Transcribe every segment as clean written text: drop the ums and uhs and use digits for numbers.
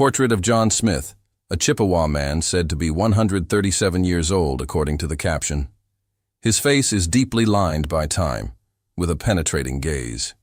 Portrait of John Smith, a Chippewa man said to be 137 years old according to the caption. His face is deeply lined by time, with a penetrating gaze.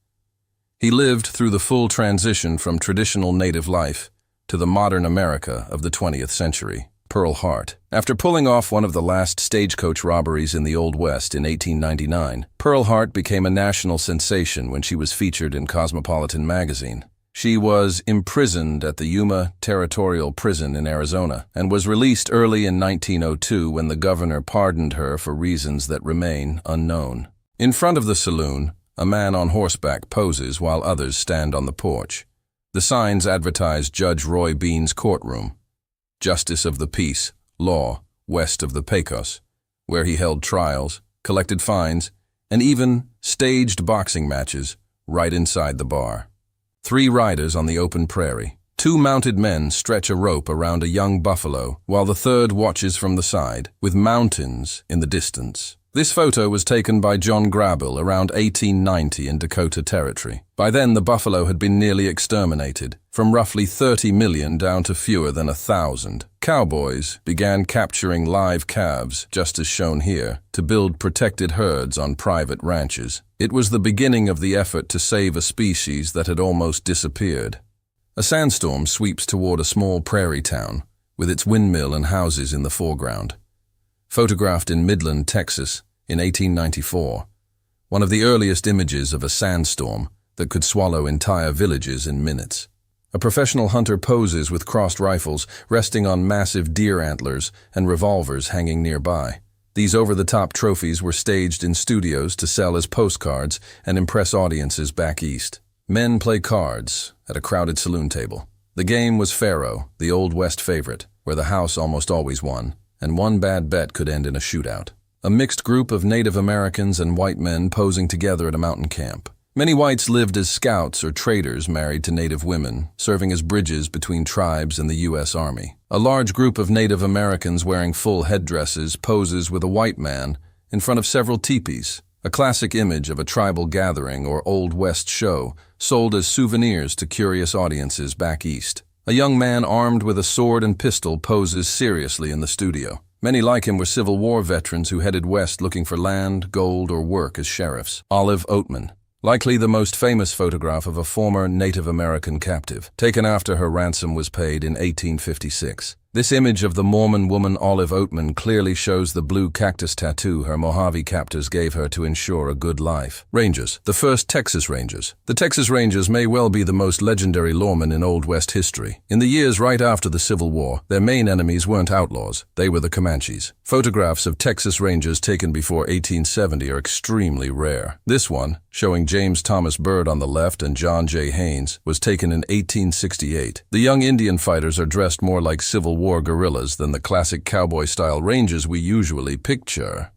He lived through the full transition from traditional native life to the modern America of the 20th century. Pearl Hart. After pulling off one of the last stagecoach robberies in the Old West in 1899, Pearl Hart became a national sensation when she was featured in Cosmopolitan magazine. She was imprisoned at the Yuma Territorial Prison in Arizona and was released early in 1902 when the governor pardoned her for reasons that remain unknown. In front of the saloon, a man on horseback poses while others stand on the porch. The signs advertise Judge Roy Bean's courtroom, Justice of the Peace, Law, west of the Pecos, where he held trials, collected fines, and even staged boxing matches right inside the bar. 3 riders on the open prairie. 2 mounted men stretch a rope around a young buffalo, while the third watches from the side, with mountains in the distance. This photo was taken by John Grabble around 1890 in Dakota Territory. By then, the buffalo had been nearly exterminated, from roughly 30 million down to fewer than 1,000. Cowboys began capturing live calves, just as shown here, to build protected herds on private ranches. It was the beginning of the effort to save a species that had almost disappeared. A sandstorm sweeps toward a small prairie town, with its windmill and houses in the foreground. Photographed in Midland, Texas, in 1894, one of the earliest images of a sandstorm that could swallow entire villages in minutes. A professional hunter poses with crossed rifles resting on massive deer antlers and revolvers hanging nearby. These over-the-top trophies were staged in studios to sell as postcards and impress audiences back east. Men play cards at a crowded saloon table. The game was faro, the Old West favorite, where the house almost always won, and one bad bet could end in a shootout. A mixed group of Native Americans and white men posing together at a mountain camp. Many whites lived as scouts or traders married to Native women, serving as bridges between tribes and the U.S. Army. A large group of Native Americans wearing full headdresses poses with a white man in front of several teepees, a classic image of a tribal gathering or Old West show sold as souvenirs to curious audiences back east. A young man armed with a sword and pistol poses seriously in the studio. Many like him were Civil War veterans who headed west looking for land, gold, or work as sheriffs. Olive Oatman, likely the most famous photograph of a former Native American captive, taken after her ransom was paid in 1856. This image of the Mormon woman Olive Oatman clearly shows the blue cactus tattoo her Mojave captors gave her to ensure a good life. Rangers, the first Texas Rangers. The Texas Rangers may well be the most legendary lawmen in Old West history. In the years right after the Civil War, their main enemies weren't outlaws, they were the Comanches. Photographs of Texas Rangers taken before 1870 are extremely rare. This one, showing James Thomas Byrd on the left and John J. Haynes, was taken in 1868. The young Indian fighters are dressed more like Civil War guerrillas than the classic cowboy-style Rangers we usually picture.